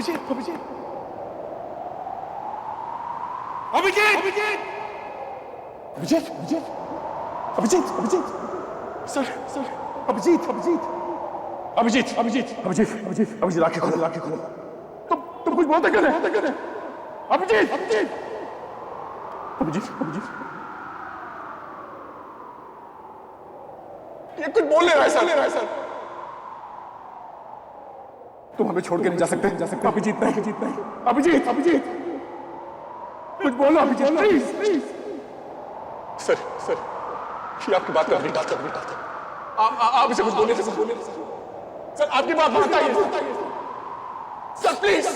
Abhijit Abhijit Abhijit Abhijit Abhijit Abhijit Abhijit sir sir Abhijit Abhijit Abhijit Abhijit Abhijit Abhijit Abhijit आंखें खोलो तुम कुछ बहुत कर रहे अभिजीत अभिजीत अभिजीत अभिजीत ये कुछ बोल रहा है सर तुम हमें छोड़ के नहीं जा सकते अभिजीत नहीं अभिजीत कुछ बोलो अभिजीत प्लीज सर ये आपकी बात कर रही आप इसे कुछ बोले सर आपकी बात मानता है सर प्लीज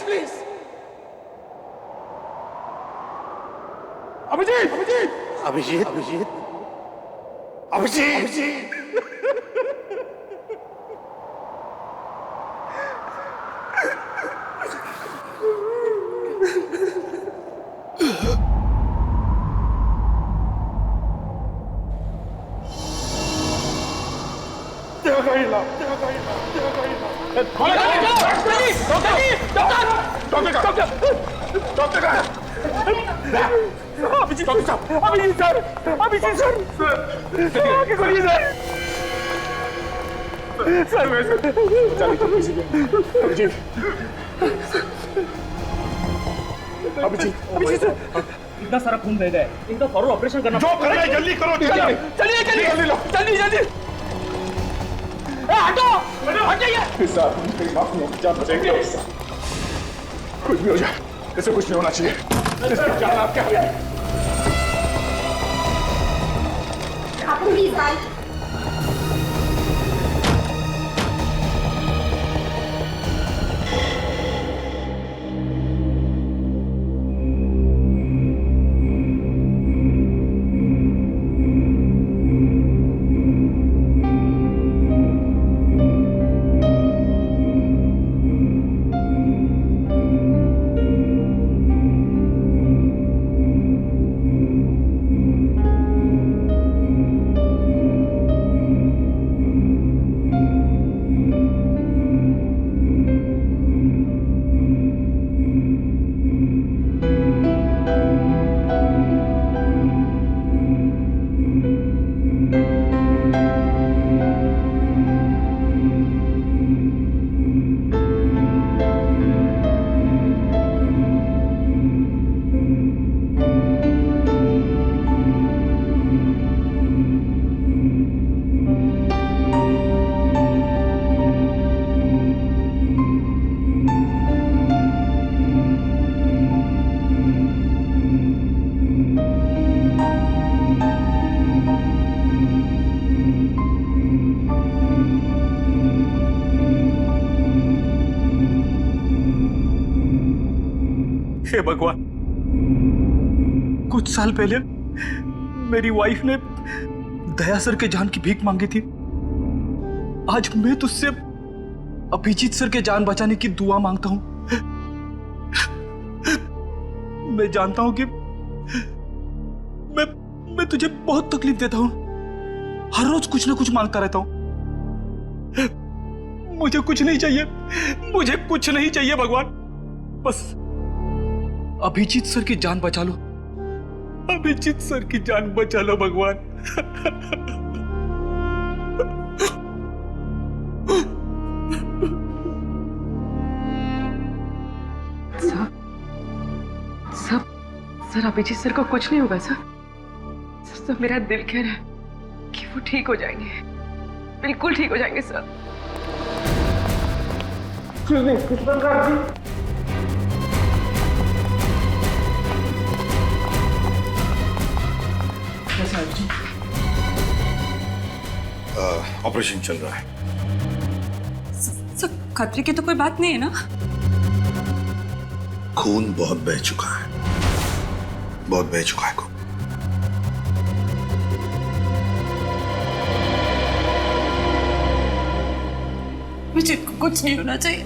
अभिजीत इतना सारा खून बह गया है, इनका फौरन ऑपरेशन करना। जो करना है जल्दी करो, जल्दी हटो हटाइए। कुछ भी हो जाए इसे कुछ नहीं होना चाहिए। इसकी जान आपके हाथ में। प्लीज भाई हे भगवान, कुछ साल पहले मेरी वाइफ ने दया सर के जान की भीख मांगी थी। आज मैं तुझसे अभिजीत सर के जान बचाने की दुआ मांगता हूं। मैं जानता हूं कि मैं तुझे बहुत तकलीफ देता हूं। हर रोज कुछ ना कुछ मांगता रहता हूं। मुझे कुछ नहीं चाहिए भगवान। बस अभिजीत सर की जान बचा लो। अभिजीत सर की जान बचा लो भगवान। सर अभिजीत सर को कुछ नहीं होगा सर मेरा दिल कह रहा है कि वो ठीक हो जाएंगे, बिल्कुल ठीक हो जाएंगे सर। ऑपरेशन चल रहा है। सर खतरे की तो कोई बात नहीं है ना? खून बहुत बह चुका है खून। मुझे कुछ नहीं होना चाहिए।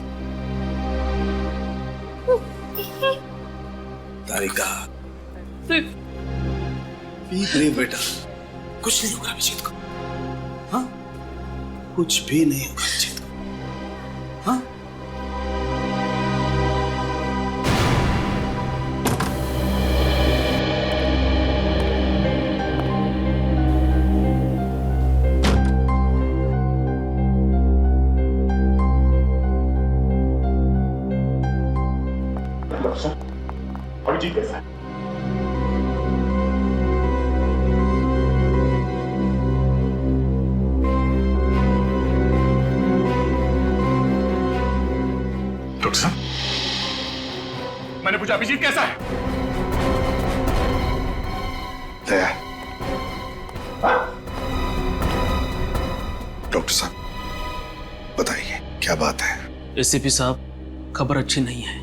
तारिका पीक रही बेटा, कुछ नहीं होगा अभिजीत को। हाँ, कुछ भी नहीं होगा अभिजीत को। हाँ, डॉक्टर साहब, अभिजीत कैसा है? डॉक्टर साहब, मैंने पूछा अभिजीत कैसा है? दया, डॉक्टर साहब बताइए क्या बात है? एसीपी साहब, खबर अच्छी नहीं है।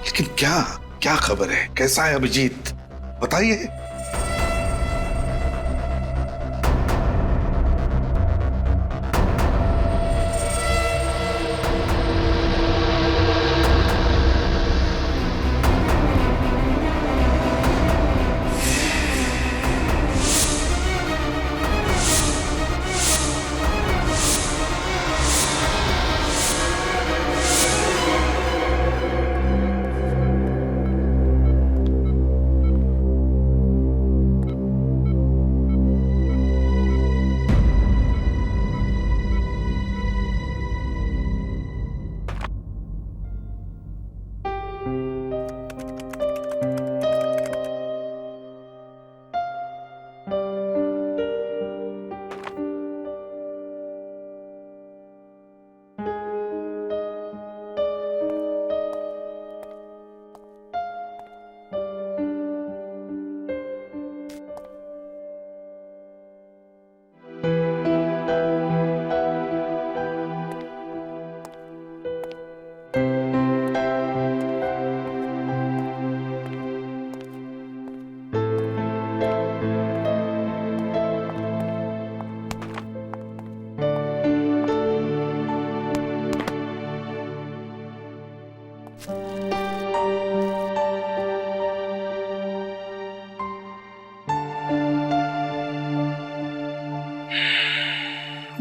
लेकिन क्या क्या खबर है? कैसा है अभिजीत? बताइए।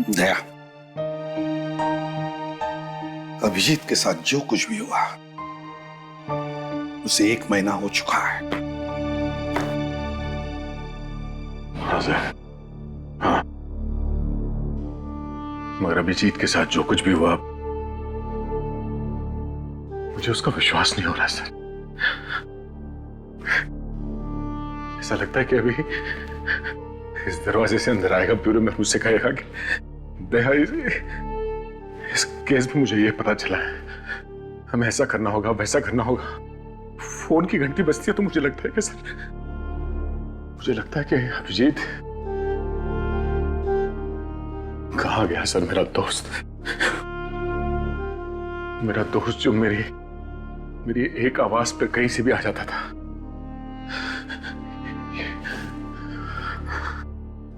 दया, अभिजीत के साथ जो कुछ भी हुआ उसे 1 महीना हो चुका है। हाँ, मगर अभिजीत के साथ जो कुछ भी हुआ मुझे उसका विश्वास नहीं हो रहा सर। ऐसा लगता है कि अभी इस दरवाजे से अंदर आएगा, ब्यूरो में मुझसे कहेगा कि दया, इस केस में मुझे ये पता चला है, हमें ऐसा करना होगा, वैसा करना होगा। फोन की घंटी बजती है तो मुझे लगता है कि सर, मुझे लगता है कि अभिजीत कहाँ गया सर? मेरा दोस्त जो मेरी एक आवाज पे कहीं से भी आ जाता था।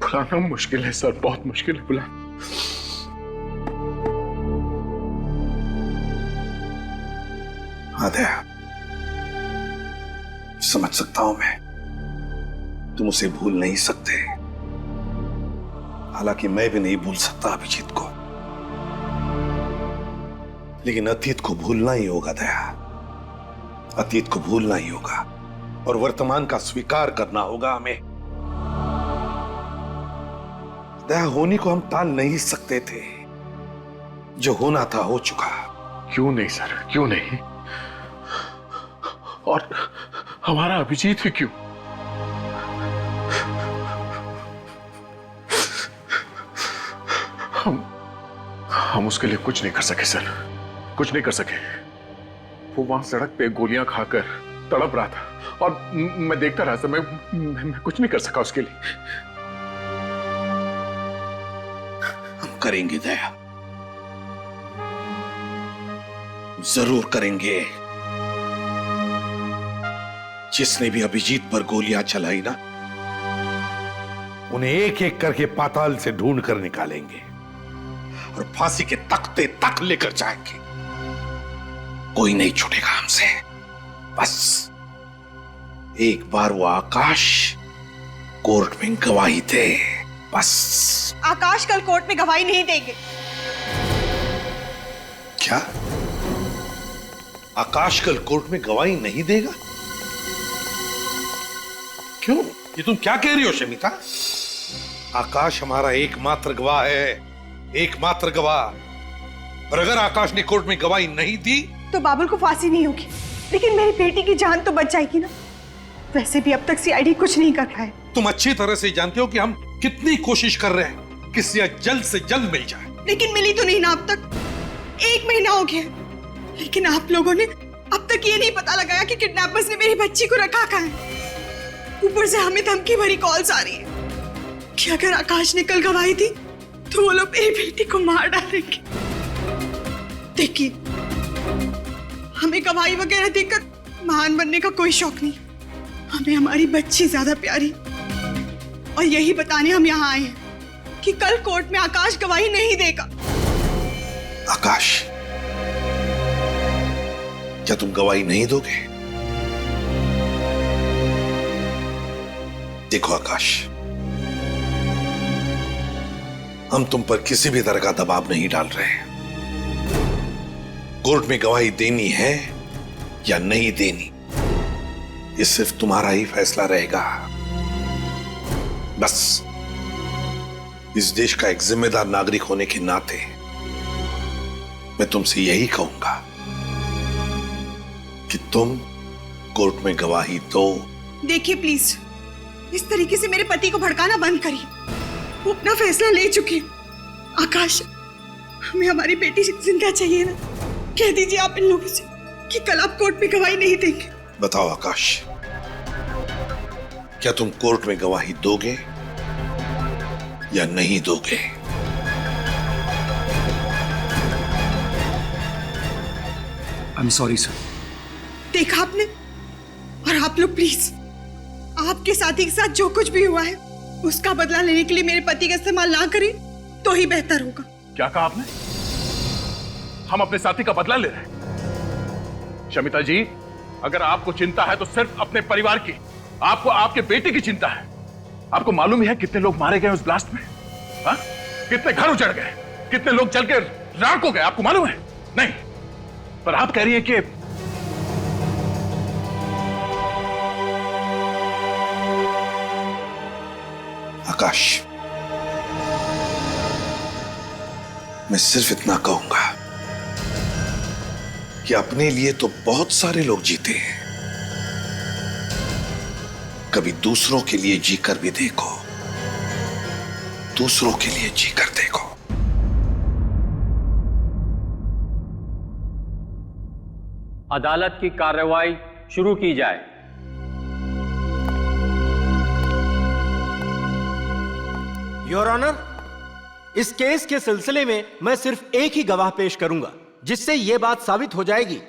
बुलाना मुश्किल है सर, बहुत मुश्किल है बुलाना। हाँ दया, समझ सकता हूं मैं, तुम उसे भूल नहीं सकते। हालांकि मैं भी नहीं भूल सकता अभिजीत को, लेकिन अतीत को भूलना ही होगा दया। अतीत को भूलना ही होगा और वर्तमान का स्वीकार करना होगा हमें। दया, होनी को हम टाल नहीं सकते थे, जो होना था हो चुका। क्यों नहीं सर, क्यों नहीं? और हमारा अभिजीत ही क्यों? हम उसके लिए कुछ नहीं कर सके सर, कुछ नहीं कर सके। वो वहां सड़क पे गोलियां खाकर तड़प रहा था और मैं देखता रहा सर। मैं कुछ नहीं कर सका उसके लिए। हम करेंगे दया, जरूर करेंगे। जिसने भी अभिजीत पर गोलियां चलाई ना, उन्हें एक एक करके पाताल से ढूंढ कर निकालेंगे और फांसी के तख्ते तक लेकर जाएंगे। कोई नहीं छूटेगा हमसे। बस एक बार वो आकाश कोर्ट में गवाही दे, बस। आकाश कल कोर्ट में गवाही नहीं देंगे। क्या? आकाश कल कोर्ट में गवाही नहीं देगा? क्यों? ये तुम क्या कह रही हो शमिता? आकाश हमारा एकमात्र गवाह है। एकमात्र गवाह। और अगर आकाश ने कोर्ट में गवाही नहीं दी तो बाबुल को फांसी नहीं होगी, लेकिन मेरी बेटी की जान तो बच जाएगी ना। वैसे भी अब तक सीआईडी कुछ नहीं कर पाए। तुम अच्छी तरह से जानते हो कि हम कितनी कोशिश कर रहे हैं कि सिया जल्द से जल्द मिल जाए। लेकिन मिली तो नहीं ना अब तक। 1 महीना हो गया, लेकिन आप लोगों ने अब तक ये नहीं पता लगाया कि किडनैपर्स ने मेरी बच्ची को रखा कहाँ है। ऊपर से हमें धमकी भरी कॉल्स आ रही है कि अगर आकाश ने कल गवाही दी तो वो लोग मेरी बेटी को मार डालेंगे। देखिए, हमें गवाही वगैरह देकर महान बनने का कोई शौक नहीं। हमें हमारी बच्ची ज्यादा प्यारी, और यही बताने हम यहाँ आए हैं कि कल कोर्ट में आकाश गवाही नहीं देगा। आकाश, क्या तुम गवाही नहीं दोगे? देखो आकाश, हम तुम पर किसी भी तरह का दबाव नहीं डाल रहे हैं। कोर्ट में गवाही देनी है या नहीं देनी, ये सिर्फ तुम्हारा ही फैसला रहेगा। बस इस देश का एक जिम्मेदार नागरिक होने के नाते मैं तुमसे यही कहूंगा कि तुम कोर्ट में गवाही दो। देखिए प्लीज, इस तरीके से मेरे पति को भड़काना बंद करिए। वो अपना फैसला ले चुके हैं। आकाश, हमें हमारी बेटी जिंदा चाहिए ना। कह दीजिए आप इन लोगों से कि कल आप कोर्ट में गवाही नहीं देंगे। बताओ आकाश, क्या तुम कोर्ट में गवाही दोगे या नहीं दोगे? I am sorry sir. देखा आपने? और आप लोग प्लीज, आपके साथी के साथ जो कुछ भी हुआ है उसका बदला लेने के लिए मेरे पति का इस्तेमाल ना करें तो ही बेहतर होगा। क्या कहा आपने? हम अपने साथी का बदला ले रहे हैं? शमिता जी, अगर आपको चिंता है तो सिर्फ अपने परिवार की, आपको आपके बेटे की चिंता है। आपको मालूम ही है कितने लोग मारे गए उस ब्लास्ट में? हा? कितने घर उजड़ गए, कितने लोग जल के राख हो गए, आपको मालूम है? नहीं, पर आप कह रही हैं कि आकाश, मैं सिर्फ इतना कहूंगा कि अपने लिए तो बहुत सारे लोग जीते हैं, कभी दूसरों के लिए जीकर भी देखो, दूसरों के लिए जीकर देखो। अदालत की कार्रवाई शुरू की जाए। योर ऑनर, इस केस के सिलसिले में मैं सिर्फ एक ही गवाह पेश करूंगा, जिससे यह बात साबित हो जाएगी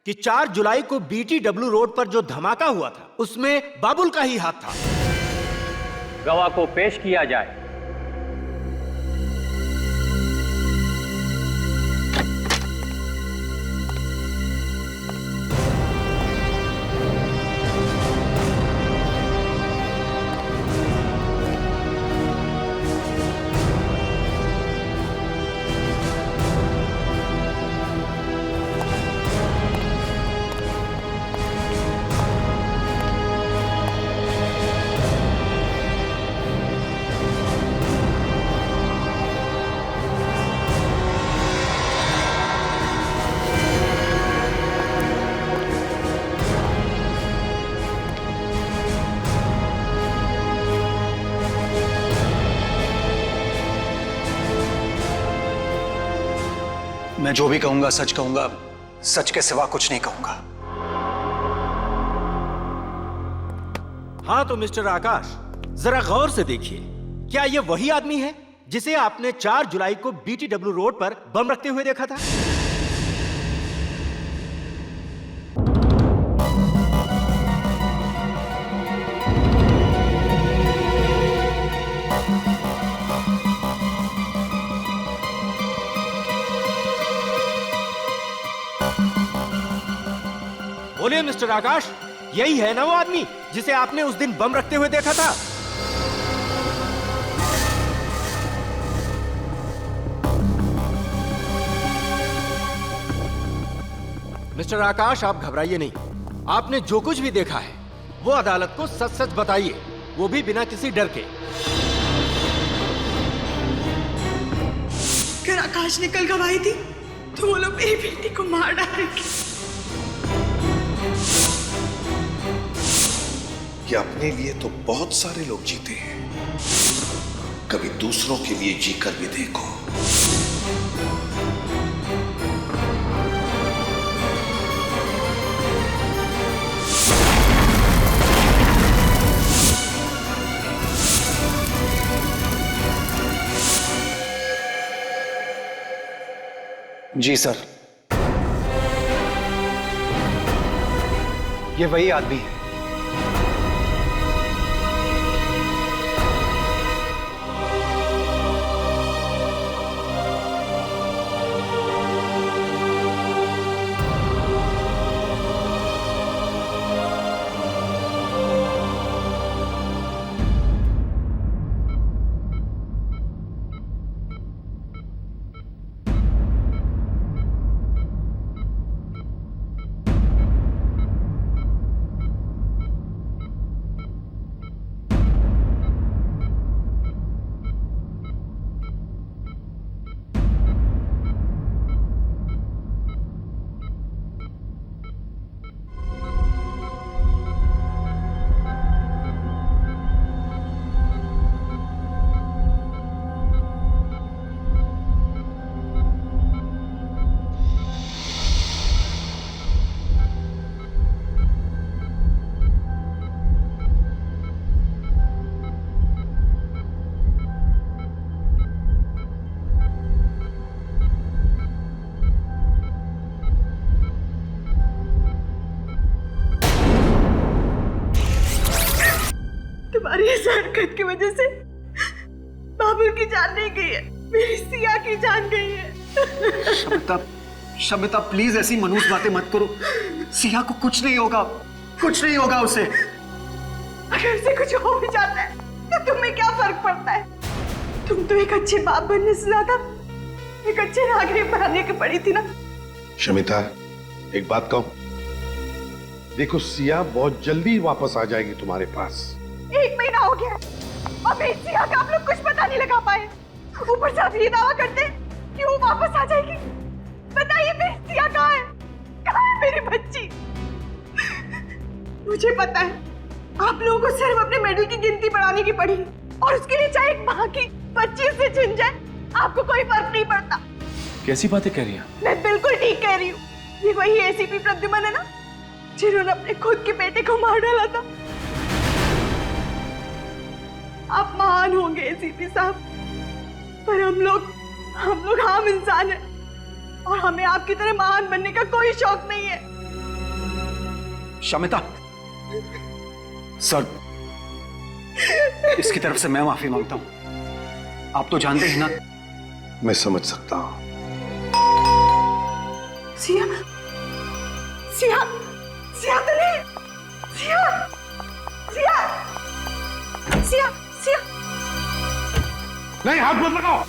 कि 4 जुलाई को BTW रोड पर जो धमाका हुआ था उसमें बाबुल का ही हाथ था। गवाह को पेश किया जाए। मैं जो भी कहूंगा सच कहूंगा, सच के सिवा कुछ नहीं कहूंगा। हाँ तो मिस्टर आकाश, जरा गौर से देखिए, क्या यह वही आदमी है जिसे आपने 4 जुलाई को BTW रोड पर बम रखते हुए देखा था? बोलिए मिस्टर आकाश, यही है ना वो आदमी जिसे आपने उस दिन बम रखते हुए देखा था? मिस्टर आकाश, आप घबराइए नहीं। आपने जो कुछ भी देखा है वो अदालत को सच सच बताइए, वो भी बिना किसी डर के। आकाश ने कल गवाही दी तो वो लोग मेरी बेटी को मार डालेंगे। कि अपने लिए तो बहुत सारे लोग जीते हैं, कभी दूसरों के लिए जीकर भी देखो। जी सर, ये वही आदमी है। तुम्हारी इस हरकत की वजह से बाबुल की जान नहीं गई है, मेरी सिया की जान गई है। शमिता, शमिता प्लीज ऐसी मनहूस बातें मत करो। सिया को कुछ नहीं होगा, कुछ नहीं होगा उसे। अगर उसे कुछ हो भी जाता है तो तुम्हें क्या फर्क पड़ता है? तुम तो एक अच्छे बाप बनने से ज्यादा एक अच्छे नागरिक बनने की पड़ी थी ना। शमिता, एक बात कहूं, देखो सिया बहुत जल्दी वापस आ जाएगी तुम्हारे पास। 1 महीना हो गया और मेरी सिया का आप लोग कुछ पता नहीं लगा पाए। ऊपर से आप ये दावा करते हैं कि वो वापस आ जाएगी। बताइए मेरी सिया कहाँ है? कहाँ है मेरी बच्ची? मुझे पता है आप लोगों को सिर्फ अपने मेडल की गिनती बढ़ाने की पड़ी और उसके लिए चाहे एक माँ की 25 से छिन जाए आपको कोई फर्क नहीं पड़ता। कैसी बातें कह रही हैं? मैं बिल्कुल ठीक कह रही हूँ। ये वही एसीपी प्रद्युमन है ना जिन्होंने अपने खुद के बेटे को मार डाला था। आप महान होंगे एसीपी साहब, पर हम लोग आम इंसान हैं और हमें आपकी तरह महान बनने का कोई शौक नहीं है। शमिता, सर, इसकी तरफ से मैं माफी मांगता हूं। आप तो जानते ही ना। मैं समझ सकता हूं। सिया, सिया, सिया तो नहीं, सिया, सिया, सिया, सिया। नहीं, हाथ मत लगाओ।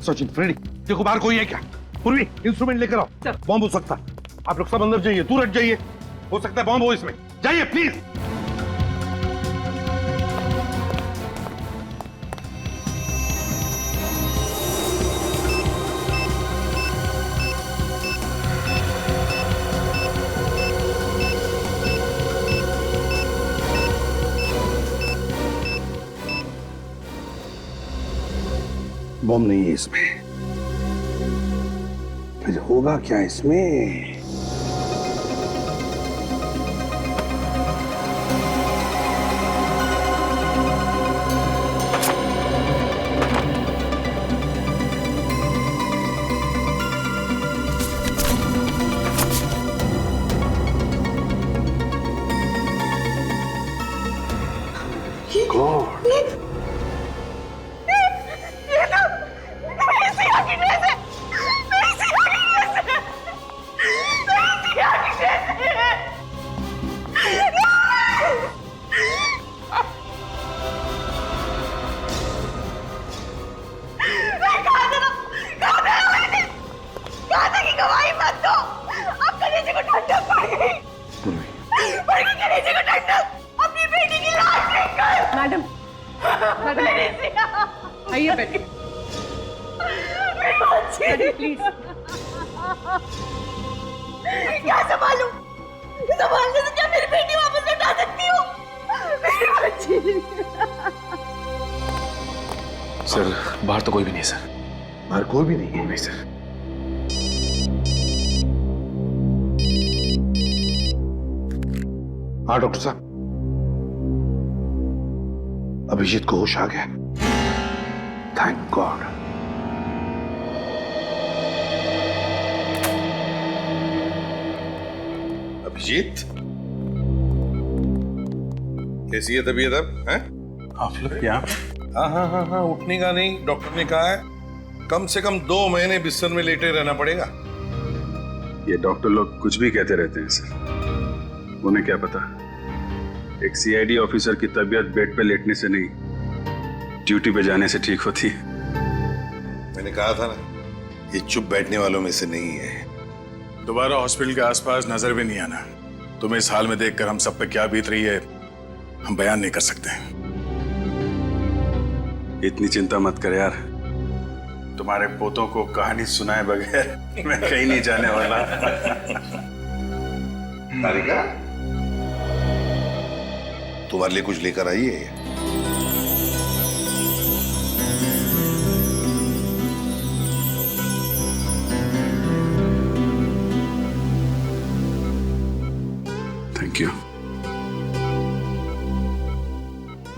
सचिन, फ्रेडी, देखो बाहर कोई है क्या? पूर्वी, इंस्ट्रूमेंट लेकर आओ। बॉम्ब हो सकता है। आप लोग सब अंदर जाइए, दूर हट जाइए। हो सकता है बॉम्ब हो इसमें। जाइए प्लीज। बॉम्ब नहीं है इसमें। फिर होगा क्या इसमें? मैडम, मैडम, आइए बैठिए। प्लीज क्या संभालूं? संभालने से क्या मेरी बेटी वापस लौटा सकती हो? मेरी बच्ची। सर बाहर तो कोई भी नहीं है सर। बाहर कोई भी नहीं है? नहीं सर। हाँ डॉक्टर साहब, अभिजीत को होश आ गया। Thank God. अभिजीत, कैसी है तबीयत अब? हैं? आप लोग क्या? हाँ हाँ हाँ हाँ, उठने का नहीं, डॉक्टर ने कहा है कम से कम 2 महीने बिस्तर में लेटे रहना पड़ेगा। ये डॉक्टर लोग कुछ भी कहते रहते हैं सर, उन्हें क्या पता एक सीआईडी ऑफिसर की तबीयत बेड पे लेटने से नहीं, ड्यूटी पे जाने से ठीक होती है। मैंने कहा था ना, ये चुप बैठने वालों में से नहीं है। दोबारा हॉस्पिटल के आसपास नजर भी नहीं आना। तुम्हें इस हाल में देखकर हम सब पे क्या बीत रही है हम बयान नहीं कर सकते। इतनी चिंता मत कर यार, तुम्हारे पोतों को कहानी सुनाए बगैर मैं कहीं नहीं जाने वाला। तारिका, तुम्हारे लिए कुछ लेकर आई है? Thank you.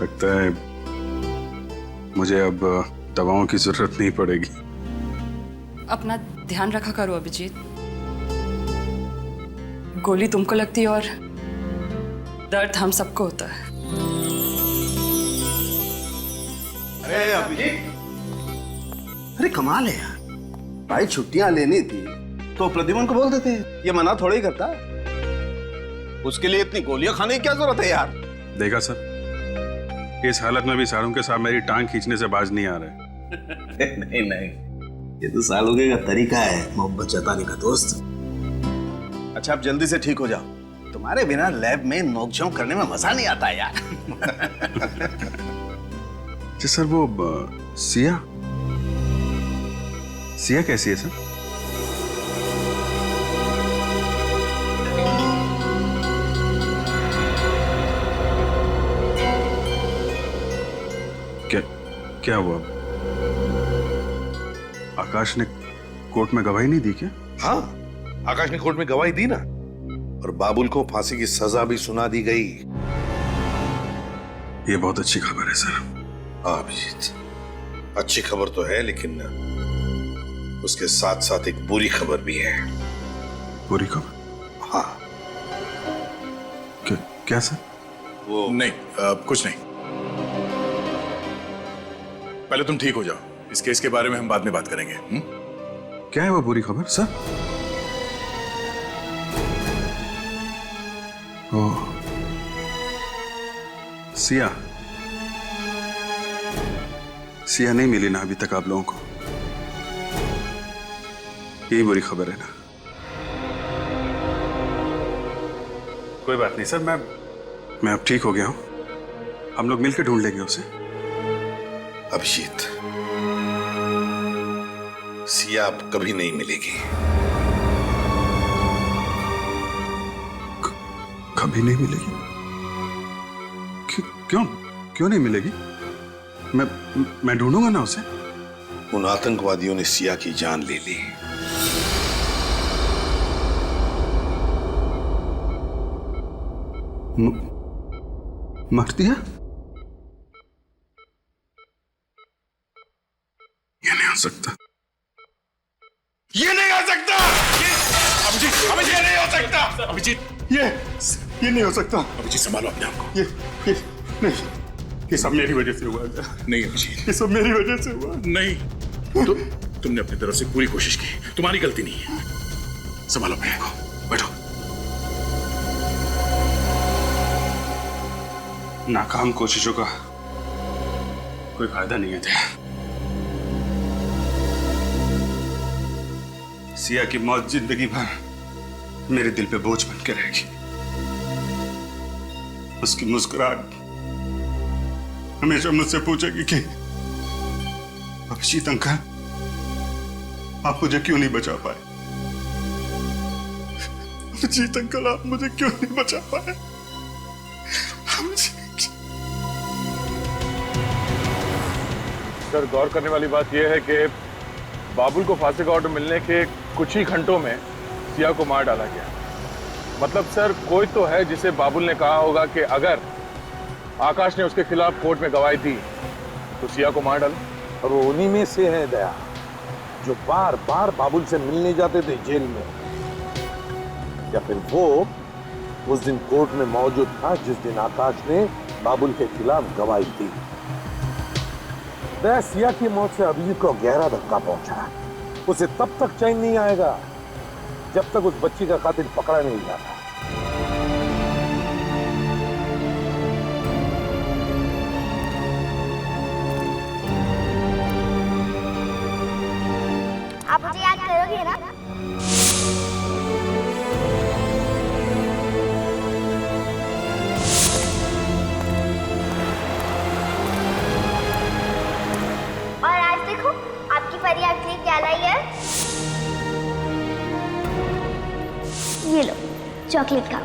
लगता है मुझे अब दवाओं की जरूरत नहीं पड़ेगी। अपना ध्यान रखा करो अभिजीत, गोली तुमको लगती है और दर्द हम सबको होता है। अरे अभिजीत, अरे कमाल है यार, भाई छुट्टियां लेनी थी तो प्रद्युमन को बोल देते, ये मना थोड़ा ही करता। उसके लिए इतनी गोलियां खाने की क्या जरूरत है यार? देखा सर, इस हालत में भी सारों के साथ मेरी टांग खींचने से बाज नहीं आ रहे। नहीं नहीं, ये तो सालोगे का तरीका है मोहब्बत जताने का दोस्त। अच्छा आप जल्दी से ठीक हो जाओ, तुम्हारे बिना लैब में नोकझोंक करने में मजा नहीं आता यार। जी सर, वो सिया सिया कैसी है सर? क्या हुआ? आकाश ने कोर्ट में गवाही नहीं दी क्या? हाँ, आकाश ने कोर्ट में गवाही दी ना, और बाबुल को फांसी की सजा भी सुना दी गई। ये बहुत अच्छी खबर है सर। हाँ अभिजीत, अच्छी खबर तो है, लेकिन उसके साथ साथ एक बुरी खबर भी है। बुरी खबर? हाँ। क्या सर? वो नहीं, कुछ नहीं। पहले तुम ठीक हो जाओ, इस केस के बारे में हम बाद में बात करेंगे। क्या है वो बुरी खबर सर? ओह, सिया सिया नहीं मिली ना अभी तक आप लोगों को? यही बुरी खबर है ना? कोई बात नहीं सर, मैं अब ठीक हो गया हूं, हम लोग मिलकर ढूंढ लेंगे उसे। अभिजीत, सिया अब कभी नहीं मिलेगी। कभी नहीं मिलेगी? क्यों क्यों नहीं मिलेगी? मैं ढूंढूंगा ना उसे। उन आतंकवादियों ने सिया की जान ले ली। मार दिया? ये नहीं हो सकता, ये नहीं हो सकता! अभिजीत, अभिजीत, ये नहीं हो सकता! अभिजीत, ये नहीं हो सकता। अभिजीत संभालो अपने आप को। ये नहीं, ये सब मेरी वजह से हुआ है। नहीं अभिजीत, ये सब मेरी वजह से हुआ। नहीं, तुमने अपनी तरफ से पूरी कोशिश की, तुम्हारी गलती नहीं है। संभालो अपने आप को, बैठो। नाकाम कोशिशों का कोई फायदा नहीं है। सिया की मौत जिंदगी भर मेरे दिल पे बोझ बन के रहेगी। उसकी मुस्कुराहट हमेशा मुझसे पूछेगी कि अभिजीत अंकल आप मुझे क्यों नहीं बचा पाए? अभिजीत अंकल, आप मुझे क्यों नहीं बचा पाए? सर, गौर करने वाली बात यह है कि बाबुल को फांसी का ऑर्डर मिलने के कुछ ही घंटों में सिया को मार डाला गया। मतलब सर, कोई तो है जिसे बाबुल ने कहा होगा कि अगर आकाश ने उसके खिलाफ कोर्ट में गवाही दी तो सिया को मार डालो। और वो उन्हीं में से है दया, जो बार बार बाबुल से मिलने जाते थे जेल में, या फिर वो उस दिन कोर्ट में मौजूद था जिस दिन आकाश ने बाबुल के खिलाफ गवाही दी। दया, सिया की मौत से अभिजीत को गहरा धक्का पहुंचा। उसे तब तक चैन नहीं आएगा जब तक उस बच्ची का कातिल पकड़ा नहीं जाता। आप मुझे याद करोगे ना? और आज देखो आपकी परी आपके लिए क्या लाई है। ये लो चॉकलेट का।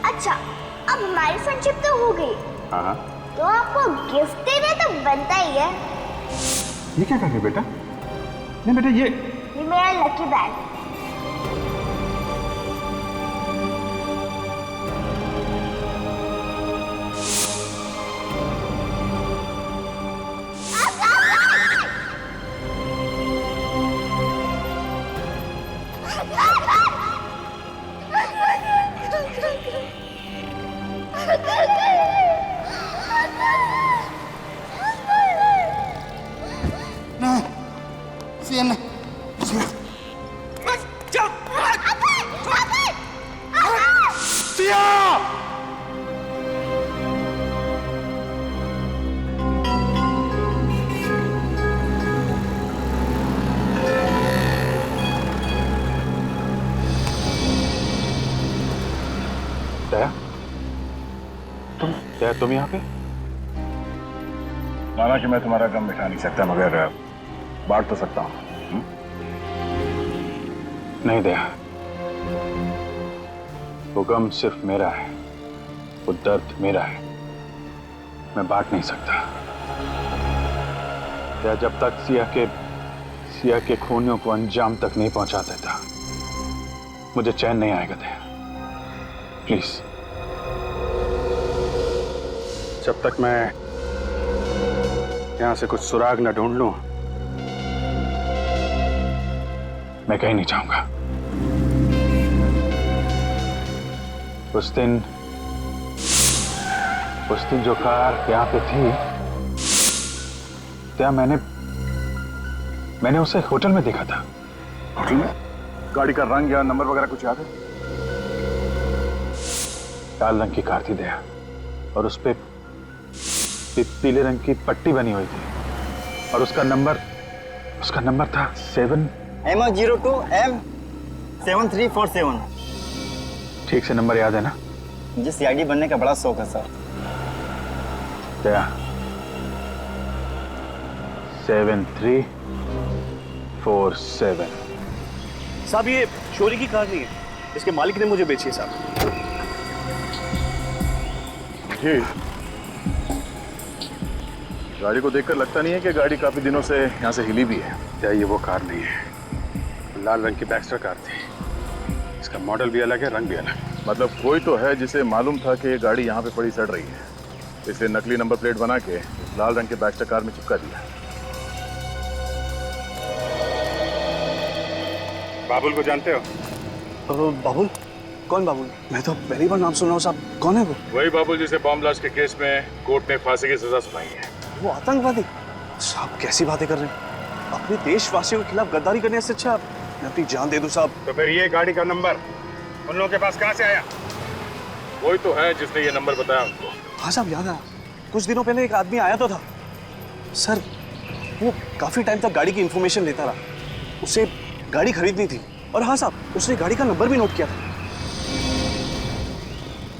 अच्छा, अब हमारी फ्रेंडशिप तो हो गई, हाँ, तो आपको गिफ्ट देना तो बनता ही है। ये क्या कर रहे बेटा? नहीं बेटा, ये मेरा लकी बैग। तुम यहाँ पे? माना कि मैं तुम्हारा गम मिटा नहीं सकता, मगर बांट तो सकता हूँ। नहीं दया, वो गम सिर्फ मेरा है, वो दर्द मेरा है, मैं बांट नहीं सकता। दया, जब तक सिया के खूनियों को अंजाम तक नहीं पहुंचा देता, मुझे चैन नहीं आएगा। दया, प्लीज, जब तक मैं यहां से कुछ सुराग न ढूंढ लूं, मैं कहीं नहीं जाऊंगा। उस दिन जो कार यहां पे थी, क्या मैंने उसे होटल में देखा था। होटल में? गाड़ी का रंग या नंबर वगैरह कुछ याद है? लाल रंग की कार थी दया, और उस पे पीले रंग की पट्टी बनी हुई थी, और उसका नंबर था 7M02M7347। ठीक से नंबर याद है ना? मुझे सीआईडी बनने का बड़ा शौक है सर। क्या? 7347। साहब, ये चोरी की कार नहीं है, इसके मालिक ने मुझे बेची है साहब। जी, गाड़ी को देखकर लगता नहीं है कि गाड़ी काफी दिनों से यहाँ से हिली भी है। क्या ये वो कार नहीं है? लाल रंग की बैक्स्टर कार थी, इसका मॉडल भी अलग है, रंग भी अलग। मतलब कोई तो है जिसे मालूम था कि ये गाड़ी यहाँ पे पड़ी सड़ रही है, इसलिए नकली नंबर प्लेट बना के लाल रंग के बैक्स्टर कार में चिपका दिया। बाबुल को जानते हो? बाबुल? कौन बाबुल? मैं तो पहली बार नाम सुन रहा हूँ साहब। कौन है वो? वही बाबुल जिसे बॉम्ब ब्लास्ट के केस में कोर्ट ने फांसी की सजा सुनाई है। वो आतंकवादी? साहब कैसी बातें कर रहे हैं? अपने देशवासियों के खिलाफ गद्दारी करने से अच्छा मैं अपनी जान दे दूं साहब। तो फिर ये गाड़ी का नंबर उन लोगों के पास कहाँ से आया? कोई तो है जिसने ये नंबर बताया उनको। हाँ साहब, याद है, कुछ दिनों पहले एक आदमी आया तो था सर। वो काफी टाइम तक गाड़ी की इंफॉर्मेशन लेता रहा, उसे गाड़ी खरीदनी थी, और हाँ साहब, उसने गाड़ी का नंबर भी नोट किया था।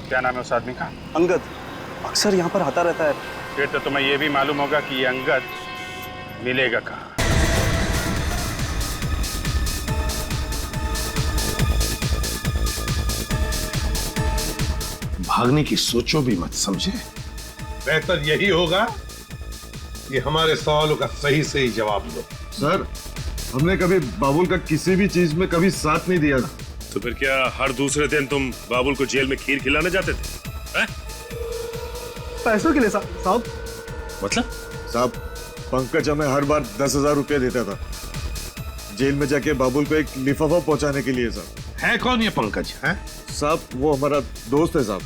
क्या नाम है उस आदमी का? अंगद। अक्सर यहाँ पर आता रहता है। फिर तो तुम्हें ये भी मालूम होगा कि ये अंगद मिलेगा कहाँ। भागने की सोचो भी मत, समझे? बेहतर यही होगा कि हमारे सवालों का सही सही जवाब दो। सर, हमने कभी बाबुल का किसी भी चीज में कभी साथ नहीं दिया था। तो फिर क्या हर दूसरे दिन तुम बाबुल को जेल में खीर खिलाने जाते थे? हैं? पैसों के लिए साहब। मतलब? साहब, पंकज हमें हर बार 10,000 रुपया देता था जेल में जाके बाबुल को एक लिफाफा पहुंचाने के लिए। साहब, है कौन ये पंकज? है साहब, वो हमारा दोस्त है। साहब,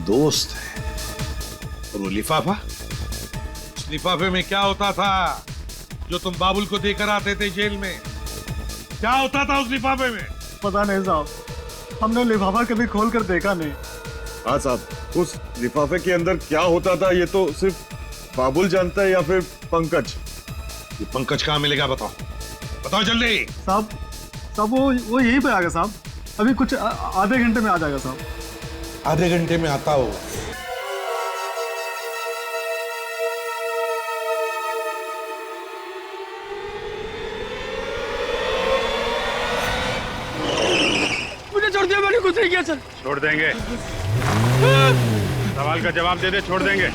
दोस्त है? और वो लिफाफा? उस लिफाफे में क्या होता था जो तुम बाबुल को देकर आते थे जेल में? क्या होता था उस लिफाफे में? पता नहीं साहब, हमने लिफाफा कभी खोल कर देखा नहीं। हाँ साहब, उस लिफाफे के अंदर क्या होता था ये तो सिर्फ बाबुल जानता है या फिर पंकज। ये पंकज कहाँ मिलेगा? बताओ बताओ जल्दी। साहब वो यहीं पे आ गया साहब, अभी कुछ आधे घंटे में आ जाएगा साहब। आधे घंटे में आता हो? मुझे छोड़ दिया, मैंने कुछ नहीं किया सर। छोड़ देंगे? सवाल का जवाब दे दे, छोड़ देंगे।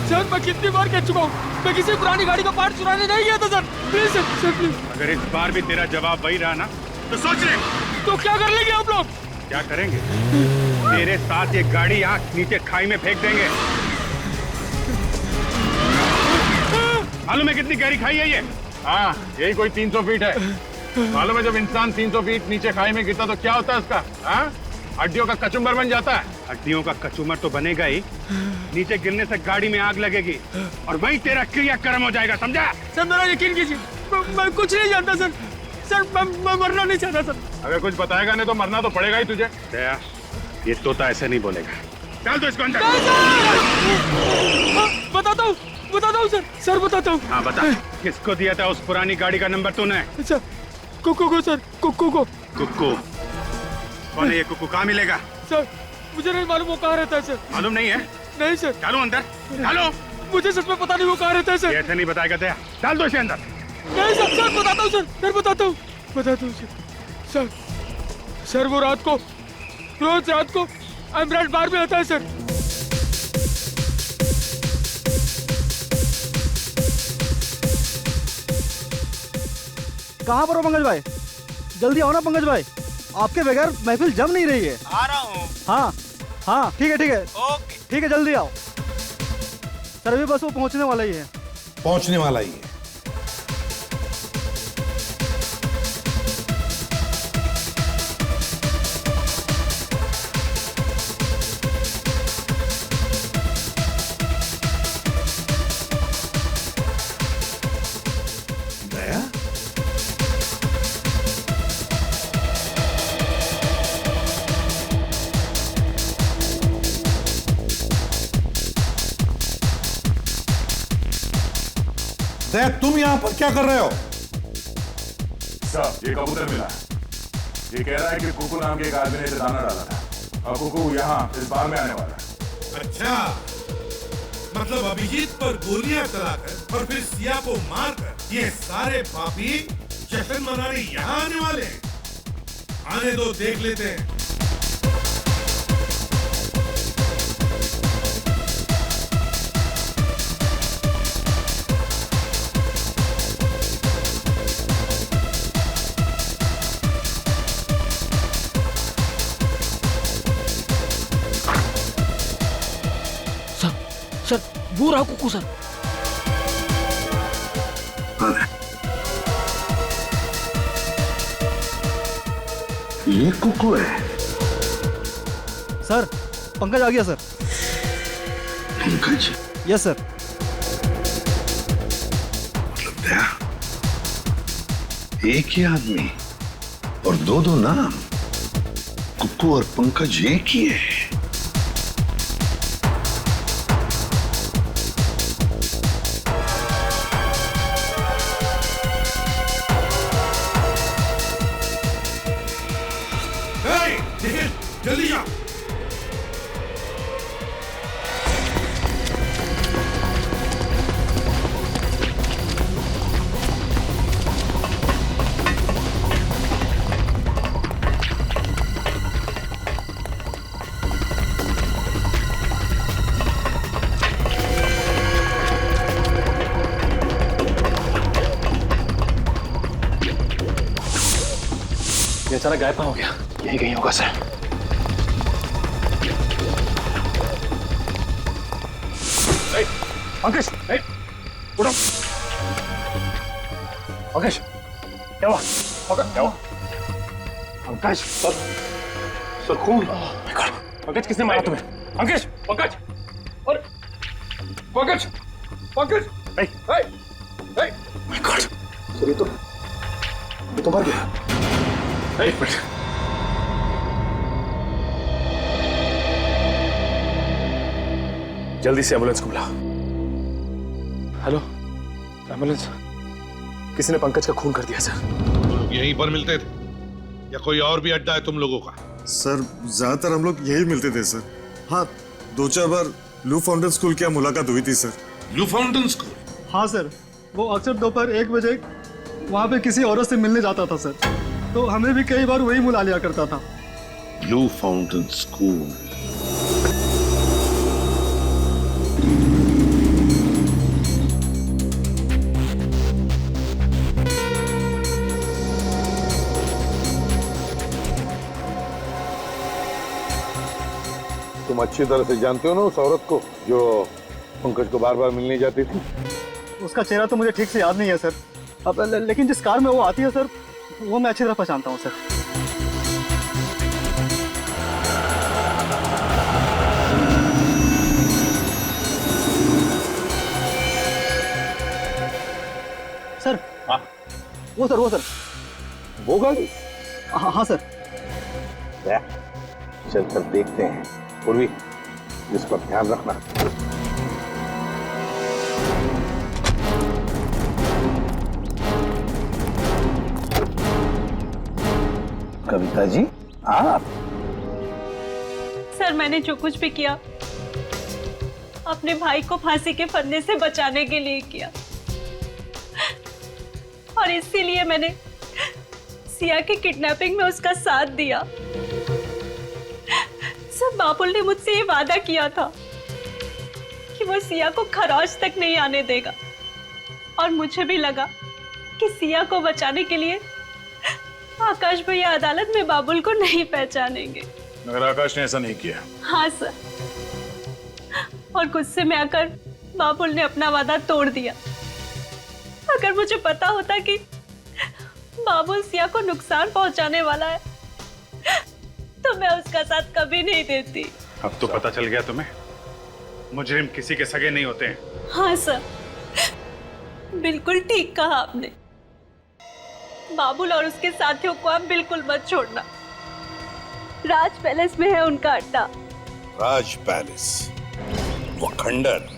सर, मैं कितनी बार कह चुका हूँ, मैं किसी पुरानी गाड़ी का पार्ट चुराने नहीं गया था सर। Please sir please. अगर इस बार भी तेरा जवाब वही रहा ना तो सोच ले। तो क्या कर लेंगे आप लोग? क्या करेंगे? तेरे साथ ये गाड़ी आंख नीचे खाई में फेंक देंगे। मालूम है कितनी गहरी खाई है ये? हाँ, यही कोई 300 फीट है। मालूम है जब इंसान 300 फीट नीचे खाई में गिरता तो क्या होता है उसका? हाँ, हड्डियों का कचुम्बर बन जाता है। हड्डियों का कचूमर तो बनेगा ही, नीचे गिरने से गाड़ी में आग लगेगी और वहीं तेरा क्रियाक्रम हो जाएगा, समझा? सर मेरा यकीन कीजिए, मैं कुछ नहीं जानता सर। सर मैं मरना नहीं चाहता सर। अगर कुछ बताएगा नहीं तो मरना तो पड़ेगा ही तुझे। दया, ये तोता ऐसे नहीं बोलेगा। चल तो इसको अंदर। बताता हूँ सर। सर बताता हूँ। हाँ बता, किसको दिया था उस पुरानी गाड़ी का नंबर तूने? सर कुक्कू को सर, कुक्कू को। कुक्कू? कौन है ये कुक्कू? कहाँ मिलेगा? सर मुझे नहीं मालूम वो कहाँ रहता है सर। मालूम नहीं है? नहीं सर। डालो अंदर, डालो। मुझे सच में पता नहीं वो कहाँ रहता है सर। ऐसे नहीं बताएगा दया, डाल दो इसे अंदर। नहीं सर, सर बताता हूँ सर, बताता हूँ सर। सर वो रात को, रोज रात को एमराल्ड बार में आता है सर। कहाँ पर हो पंकज भाई? जल्दी आओ ना पंकज भाई, आपके बगैर महफिल जम नहीं रही है। आ रहा हूँ। हाँ ठीक है। ओके। ठीक है, जल्दी आओ। सर अभी बस वो पहुंचने वाला ही है। पहुंचने वाला ही है? दया, दया तुम यहाँ पर क्या कर रहे हो? साहब, ये कबूतर मिला है। ये कह रहा है कि कुकू नाम के एक आदमी ने इसे दाना डाला था और कुकू यहाँ इस बार में आने वाला है। अच्छा, मतलब अभिजीत पर गोलियां चलाकर और फिर सिया को मारकर ये सारे पापी जश्न मनाने यहाँ आने वाले हैं। आने दो, देख लेते हैं। सर वो रहा कुकू सर। ये कुकू है? सर पंकज आ गया सर। पंकज? Yes sir. मतलब दया, एक ही आदमी और दो दो नाम? कुकू और पंकज एक ही है? जल्दी जा। अचानक गायब हो गया। यही कहीं होगा सर। पंकज, उठो। पंकज, क्या हुआ? क्या हुआ? पंकज, सर खून। पंकज, किसने मारा तुम्हें? पंकज, पंकज, और Pankaj, Pankaj, my God, sir ये तो मर गया। एक मिनट, जल्दी से एम्बुलेंस को बुला। Hello, ambulance. किसी ने पंकज का खून कर दिया सर। यहीं पर मिलते थे या कोई और भी अड्डा है तुम लोगों का? सर ज्यादातर हम लोग यही मिलते थे सर। हाँ, 2-4 बार ब्लू फाउंटेन स्कूल की मुलाकात हुई थी सर। Blue fountain school? हाँ सर, वो अक्सर दोपहर 1 बजे वहाँ पे किसी औरत से मिलने जाता था सर, तो हमें भी कई बार वही बुला लिया करता था। Blue fountain school. तुम अच्छी तरह से जानते हो ना उस औरत को जो पंकज को बार बार मिलने जाती थी? उसका चेहरा तो मुझे ठीक से याद नहीं है सर। अब लेकिन जिस कार में वो आती है सर, वो मैं अच्छी तरह पहचानता हूँ सर। सर, हाँ, वो सर वो गाड़ी? हाँ सर। चल कर देखते हैं। पूर्वी, इस पर ध्यान रखना। कविता जी, आप? सर, मैंने जो कुछ भी किया अपने भाई को फांसी के फंदे से बचाने के लिए किया, और इसीलिए मैंने सिया की किडनैपिंग में उसका साथ दिया। सर, बाबुल ने मुझसे ये वादा किया था कि वो सिया को खरोच तक नहीं आने देगा, और मुझे भी लगा कि सिया को बचाने के लिए आकाश भैया अदालत में बाबुल को नहीं पहचानेंगे। मगर आकाश ने ऐसा नहीं किया। हाँ सर, और गुस्से में आकर बाबुल ने अपना वादा तोड़ दिया। अगर मुझे पता होता कि बाबुल सिया को नुकसान पहुंचाने वाला है तो मैं उसका साथ कभी नहीं देती। अब तो पता चल गया तुम्हें, मुजरिम किसी के सगे नहीं होते हैं। हाँ सर, बिल्कुल ठीक कहा आपने। बाबुल और उसके साथियों को आप बिल्कुल मत छोड़ना। राज पैलेस में है उनका अड्डा। राज पैलेस, वो खंडर।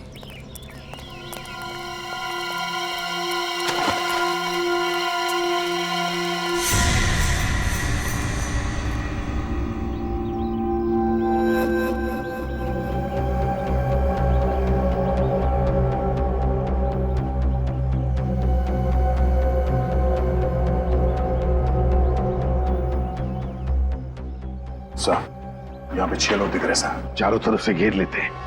साहब, यहाँ पे 6 लोग दिख रहे साहब। चारों तरफ से घेर लेते हैं।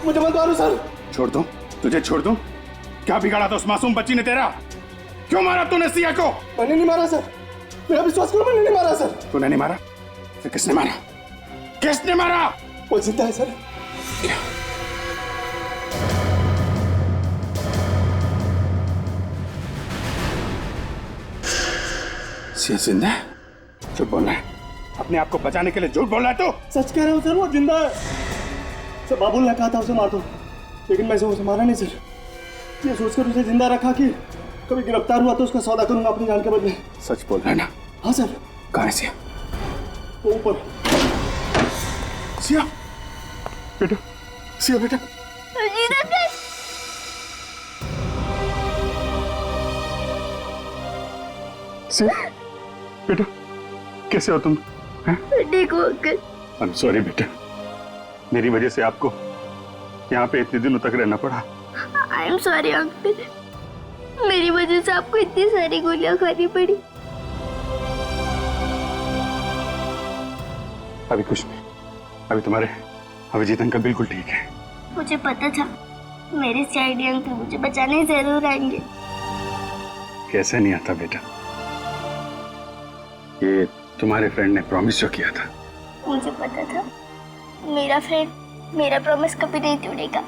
मुझे मत मारो सर। छोड़ दूं? तुझे छोड़ दूं? क्या बिगाड़ा था उस मासूम बच्ची ने तेरा? क्यों मारा तूने सिया को? मैंने नहीं मारा सर, मेरा विश्वास करो, मैंने नहीं मारा सर। तूने नहीं मारा? फिर किसने मारा? किसने मारा? वो जिंदा है सर। सिया जिंदा है? झूठ बोल रहा है, अपने आप को बचाने के लिए झूठ बोल रहा है तू? सच कह रहे हो सर, वो जिंदा है सर। बाबुल ने कहा था उसे मार दो, लेकिन मैं उसे मारा नहीं सर। ये सोचकर उसे जिंदा रखा कि कभी गिरफ्तार हुआ तो उसका सौदा करूंगा अपनी जान के बदले। सच बोल रहा है ना? हाँ सर। कहाँ है सिया? वो ऊपर। सिया बेटा, सिया बेटा। सिया बेटा, कैसे हो तुम? ठीक हो अंकल। आई एम सॉरी बेटा, मेरी वजह से आपको यहाँ पे इतने दिनों तक रहना पड़ा। आई एम सॉरी अंकल, मेरी वजह से आपको इतनी सारी गोलियां खानी पड़ी। अभी कुछ नहीं, अभी तुम्हारे अभिजीत अंकल बिल्कुल ठीक है। मुझे पता था मेरे सीआईडी अंकल मुझे बचाने जरूर आएंगे। कैसे नहीं आता बेटा, ये तुम्हारे फ्रेंड ने प्रॉमिस जो किया था। मुझे पता था मेरा फ्रेंड मेरा प्रॉमिस कभी नहीं तोड़ेगा।